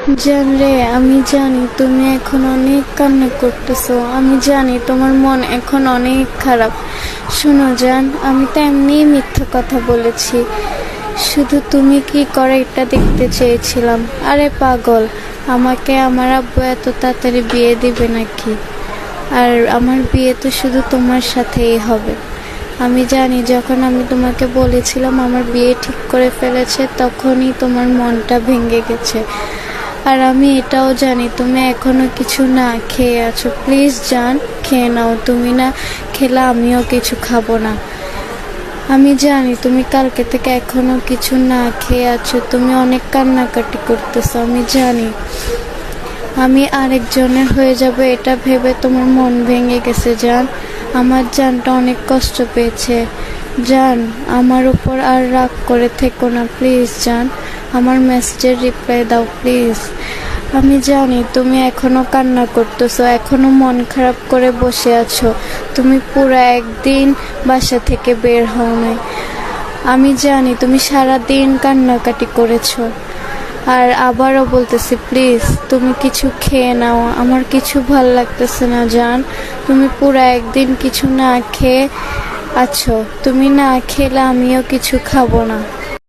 জান রে, আমি জানি তুমি এখন অনেক কান্না করতেছো। আমি জানি তোমার মন এখন অনেক খারাপ। শোনো জান, আমি তো এমনিই মিথ্যা কথা বলেছি। শুধু তুমি কি করে এটা দেখতে চেয়েছিলাম। আরে পাগল, আমাকে আমার আব্বু এত তাড়াতাড়ি বিয়ে দিবে নাকি? আর আমার বিয়ে তো শুধু তোমার সাথেই হবে। আমি জানি যখন আমি তোমাকে বলেছিলাম আমার বিয়ে ঠিক করে ফেলেছে, তখনই তোমার মনটা ভেঙে গেছে। আর আমি এটাও জানি তুমি এখনো কিছু না খেয়ে আছো। প্লিজ জান, খেয়ে নাও। তুমি না খেলে আমিও কিছু খাবো না। আমি জানি তুমি কালকে থেকে এখনো কিছু না খেয়ে আছো, তুমি অনেক কান্নাকাটি করতেছো। আমি জানি আমি আরেকজনের হয়ে যাবে এটা ভেবে তোমার মন ভেঙে গেছে জান। আমার জানটা অনেক কষ্ট পেয়েছে। জান, আমার উপর আর রাগ করে থেকো না প্লিজ জান। আমার মেসেজের রিপ্লাই দাও প্লিজ। আমি জানি তুমি এখনো কান্না করতেছো, এখনো মন খারাপ করে বসে আছো। তুমি পুরো একদিন বাসা থেকে বের হও নাই। আমি জানি তুমি সারা দিন কান্নাকাটি করেছো। আর আবারও বলতেছি প্লিজ তুমি কিছু খেয়ে নাও। আমার কিছু ভাল লাগতেছে না জান। তুমি পুরো একদিন কিছু না খেয়ে আছো। তুমি না খেলে আমিও কিছু খাবো না।